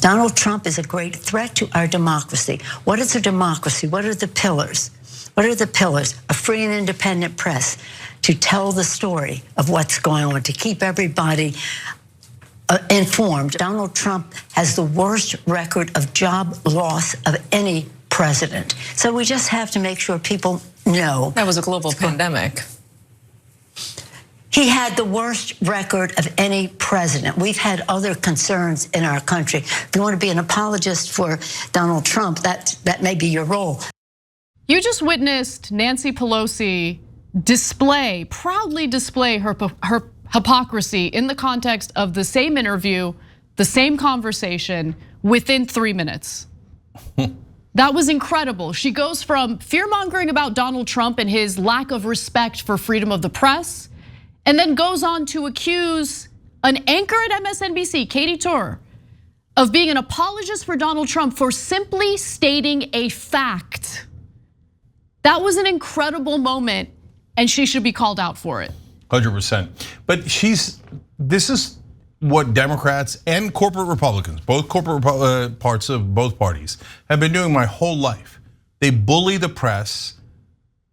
Donald Trump is a great threat to our democracy. What is a democracy? What are the pillars? What are the pillars? A free and independent press to tell the story of what's going on, to keep everybody informed. Donald Trump has the worst record of job loss of any president. So we just have to make sure people know. That was a global pandemic. He had the worst record of any president. We've had other concerns in our country. If you want to be an apologist for Donald Trump, that may be your role. You just witnessed Nancy Pelosi proudly display her hypocrisy in the context of the same interview, the same conversation within 3 minutes. That was incredible. She goes from fear-mongering about Donald Trump and his lack of respect for freedom of the press, and then goes on to accuse an anchor at MSNBC, Katy, of being an apologist for Donald Trump for simply stating a fact. That was an incredible moment, and she should be called out for it. 100%. But this is what Democrats and corporate Republicans, both corporate parts of both parties, have been doing my whole life. They bully the press.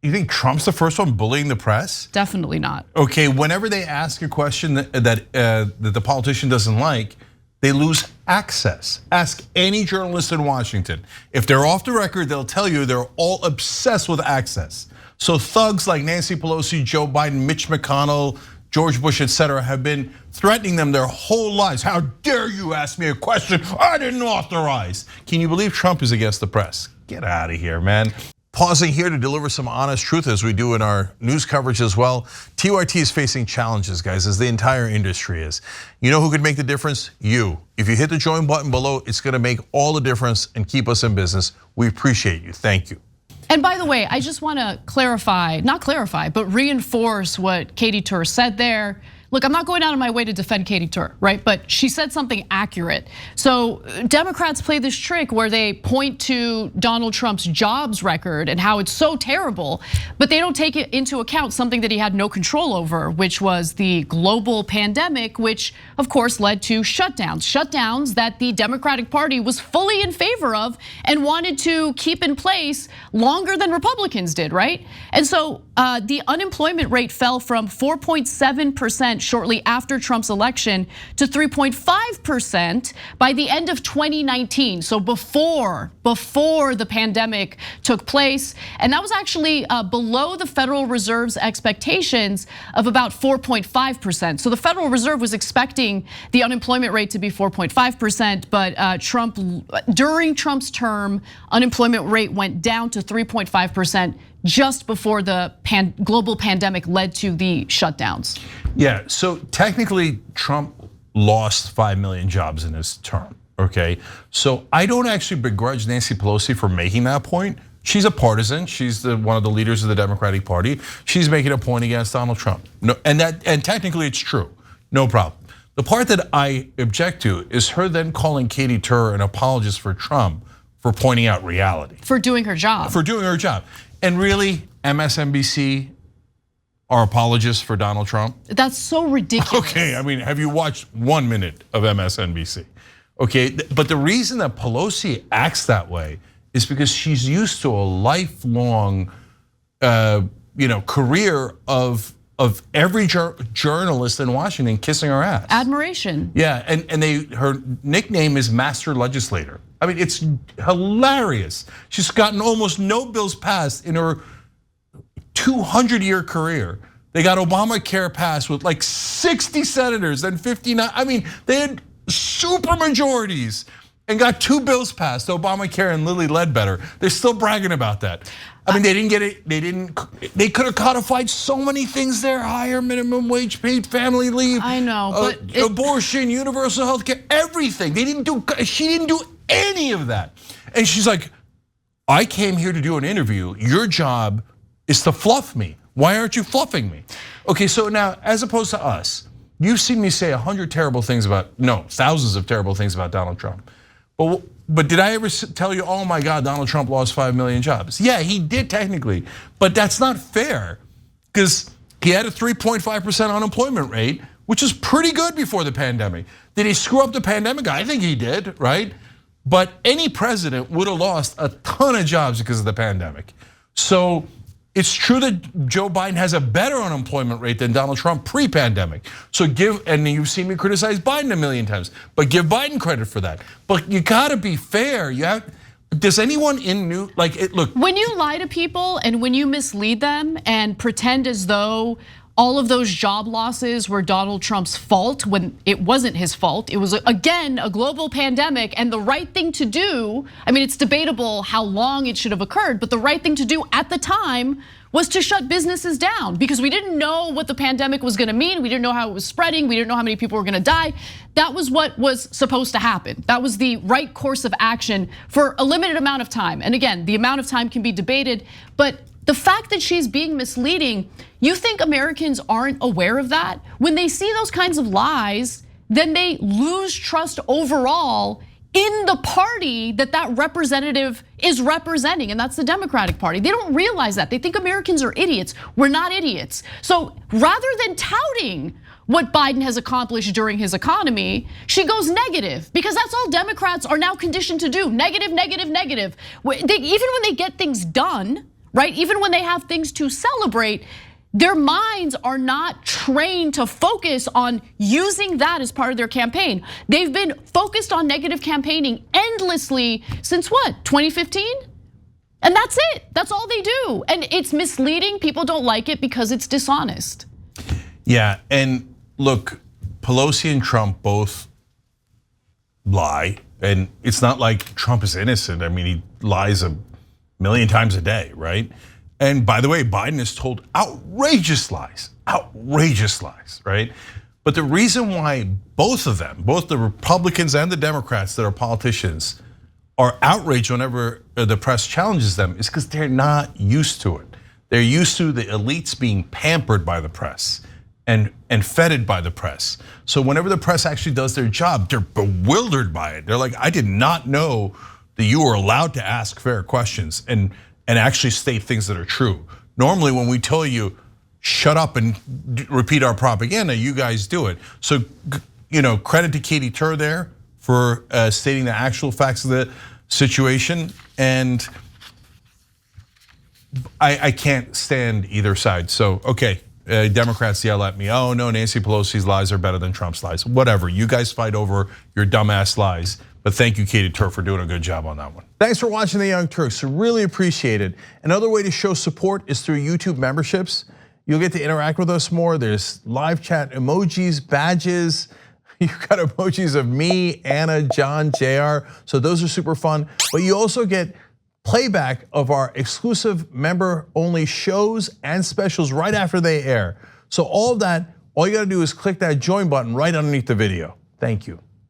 You think Trump's the first one bullying the press? Definitely not. Okay, whenever they ask a question that the politician doesn't like, they lose access. Ask any journalist in Washington. If they're off the record, they'll tell you they're all obsessed with access. So thugs like Nancy Pelosi, Joe Biden, Mitch McConnell, George Bush, etc., have been threatening them their whole lives. How dare you ask me a question I didn't authorize? Can you believe Trump is against the press? Get out of here, man. Pausing here to deliver some honest truth as we do in our news coverage as well. TYT is facing challenges, guys, as the entire industry is. You know who could make the difference? You. If you hit the join button below, it's gonna make all the difference and keep us in business. We appreciate you, thank you. And by the way, I just wanna but reinforce what Katy said there. Look, I'm not going out of my way to defend Katy, right? But she said something accurate. So Democrats play this trick where they point to Donald Trump's jobs record and how it's so terrible, but they don't take it into account something that he had no control over, which was the global pandemic, which of course led to shutdowns that the Democratic Party was fully in favor of and wanted to keep in place longer than Republicans did, right? And so the unemployment rate fell from 4.7% shortly after Trump's election to 3.5% by the end of 2019. So before the pandemic took place, and that was actually below the Federal Reserve's expectations of about 4.5%. So the Federal Reserve was expecting the unemployment rate to be 4.5%, but during Trump's term, unemployment rate went down to 3.5%. just before the global pandemic led to the shutdowns. Yeah, so technically Trump lost 5 million jobs in his term, okay? So I don't actually begrudge Nancy Pelosi for making that point. She's a partisan, she's one of the leaders of the Democratic Party. She's making a point against Donald Trump. No, and technically it's true, no problem. The part that I object to is her then calling Katy an apologist for Trump for pointing out reality. For doing her job. For doing her job. And really, MSNBC are apologists for Donald Trump? That's so ridiculous. Okay, I mean, have you watched 1 minute of MSNBC? Okay, but the reason that Pelosi acts that way is because she's used to a lifelong career of every journalist in Washington kissing her ass. Admiration. Yeah, and her nickname is Master Legislator. I mean, it's hilarious. She's gotten almost no bills passed in her 200-year career. They got Obamacare passed with like 60 senators and 59. I mean, they had super majorities and got 2 bills passed, Obamacare and Lilly Ledbetter. They're still bragging about that. I mean, they didn't get it. They could have codified so many things there: higher minimum wage, paid family leave. I know, but abortion, universal health care, everything. She didn't do any of that. And she's like, I came here to do an interview. Your job is to fluff me. Why aren't you fluffing me? Okay, so now, as opposed to us, you've seen me say thousands of terrible things about Donald Trump. But did I ever tell you, oh my God, Donald Trump lost 5 million jobs? Yeah, he did technically, but that's not fair because he had a 3.5% unemployment rate, which is pretty good before the pandemic. Did he screw up the pandemic? I think he did, right? But any president would have lost a ton of jobs because of the pandemic. So it's true that Joe Biden has a better unemployment rate than Donald Trump pre-pandemic. So and you've seen me criticize Biden a million times, but give Biden credit for that. But you gotta be fair. Does anyone look? When you lie to people and when you mislead them and pretend as though all of those job losses were Donald Trump's fault when it wasn't his fault. It was, again, a global pandemic, and the right thing to do, I mean, it's debatable how long it should have occurred, but the right thing to do at the time was to shut businesses down because we didn't know what the pandemic was gonna mean. We didn't know how it was spreading. We didn't know how many people were gonna die. That was what was supposed to happen. That was the right course of action for a limited amount of time. And again, the amount of time can be debated, but the fact that she's being misleading, you think Americans aren't aware of that? When they see those kinds of lies, then they lose trust overall in the party that representative is representing, and that's the Democratic Party. They don't realize that. They think Americans are idiots. We're not idiots. So rather than touting what Biden has accomplished during his economy, she goes negative because that's all Democrats are now conditioned to do. Negative, negative, negative. Even when they get things done, right? Even when they have things to celebrate, their minds are not trained to focus on using that as part of their campaign. They've been focused on negative campaigning endlessly since what, 2015? And that's it, that's all they do. And it's misleading, people don't like it because it's dishonest. Yeah, and look, Pelosi and Trump both lie, and it's not like Trump is innocent. I mean, he lies a million times a day, right? And by the way, Biden has told outrageous lies, right? But the reason why both of them, both the Republicans and the Democrats that are politicians, are outraged whenever the press challenges them is because they're not used to it. They're used to the elites being pampered by the press and feted by the press. So whenever the press actually does their job, they're bewildered by it. They're like, I did not know that you were allowed to ask fair questions and actually state things that are true. Normally when we tell you, shut up and repeat our propaganda, you guys do it. So, credit to Katy there for stating the actual facts of the situation. And I can't stand either side. So, okay, Democrats yell at me, oh no, Nancy Pelosi's lies are better than Trump's lies. Whatever, you guys fight over your dumbass lies. But thank you, Katy, for doing a good job on that one. Thanks for watching The Young Turks, really appreciate it. Another way to show support is through YouTube memberships. You'll get to interact with us more. There's live chat emojis, badges. You've got emojis of me, Anna, John, JR. So those are super fun. But you also get playback of our exclusive member-only shows and specials right after they air. So all of that, all you gotta do is click that join button right underneath the video. Thank you.